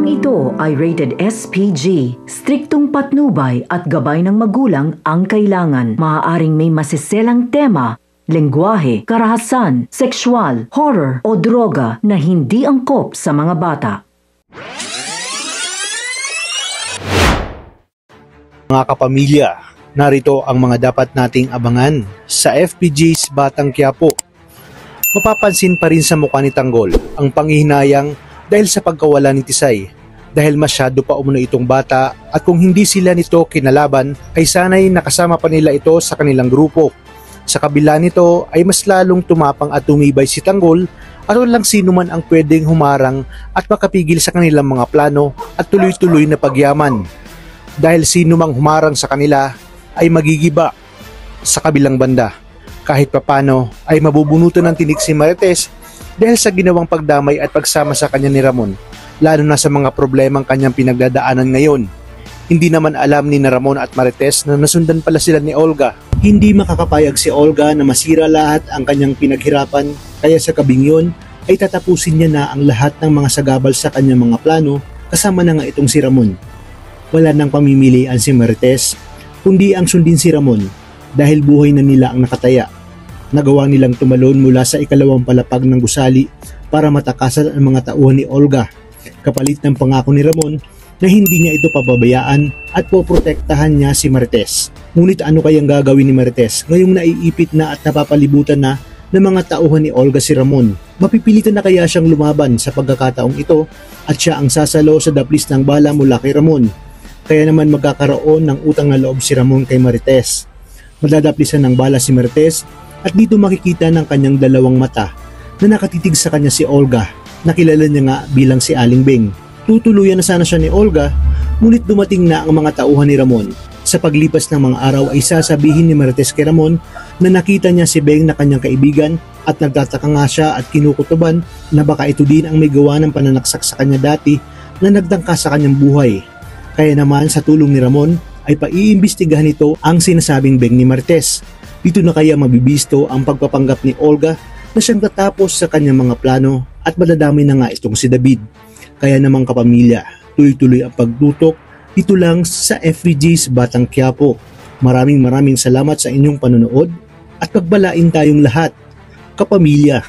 Programang ito ay rated SPG. Striktong patnubay at gabay ng magulang ang kailangan. Maaaring may masiselang tema, lengguwahe, karahasan, sexual, horror o droga na hindi angkop sa mga bata. Mga kapamilya, narito ang mga dapat nating abangan sa FPG's Batang Quiapo. Mapapansin pa rin sa mukha ni Tanggol ang panghihinayang dahil sa pagkawala ni Tisay, dahil masyado pa umano itong bata at kung hindi sila nito kinalaban ay sana'y nakasama pa nila ito sa kanilang grupo. Sa kabila nito ay mas lalong tumapang at tumibay si Tanggol at walang sino man ang pwedeng humarang at makapigil sa kanilang mga plano at tuloy-tuloy na pagyaman. Dahil sino mang humarang sa kanila ay magigiba sa kabilang banda. Kahit papano ay mabubunutan ng tinik si Marites dahil sa ginawang pagdamay at pagsama sa kanya ni Ramon, lalo na sa mga problemang kanyang pinagdadaanan ngayon. Hindi naman alam ni Ramon at Marites na nasundan pala sila ni Olga. Hindi makakapayag si Olga na masira lahat ang kanyang pinaghirapan, kaya sa gabing yun ay tatapusin niya na ang lahat ng mga sagabal sa kanyang mga plano, kasama na nga itong si Ramon. Wala nang pamimilian si Marites, kundi ang sundin si Ramon dahil buhay na nila ang nakataya. Nagawa nilang tumalon mula sa ikalawang palapag ng gusali para matakasan ang mga tauhan ni Olga, kapalit ng pangako ni Ramon na hindi niya ito pababayaan at poprotektahan niya si Marites. Ngunit ano kayang gagawin ni Marites ngayong naiipit na at napapalibutan na ng mga tauhan ni Olga si Ramon? Mapipilitan na kaya siyang lumaban sa pagkakataong ito at siya ang sasalo sa daplis ng bala mula kay Ramon? Kaya naman magkakaroon ng utang na loob si Ramon kay Marites. Madadaplisan ng bala si Marites at dito makikita ng kanyang dalawang mata na nakatitig sa kanya si Olga, na kilala niya nga bilang si Aling Beng. Tutuluyan na sana siya ni Olga, ngunit dumating na ang mga tauhan ni Ramon. Sa paglipas ng mga araw ay sasabihin ni Marites kay Ramon na nakita niya si Beng na kanyang kaibigan at nagtataka nga siya at kinukutuban na baka ito din ang may gawa ng pananaksak sa kanya dati na nagdangka sa kanyang buhay. Kaya naman sa tulong ni Ramon ay paiimbestigahan nito ang sinasabing Beng ni Marites. Dito na kaya mabibisto ang pagpapanggap ni Olga na siyang tatapos sa kanyang mga plano at madadamay na nga itong si David. Kaya namang kapamilya, tuloy-tuloy ang pagtutok dito lang sa FPG's Batang Quiapo. Maraming salamat sa inyong panonood at pagbalain tayong lahat, kapamilya.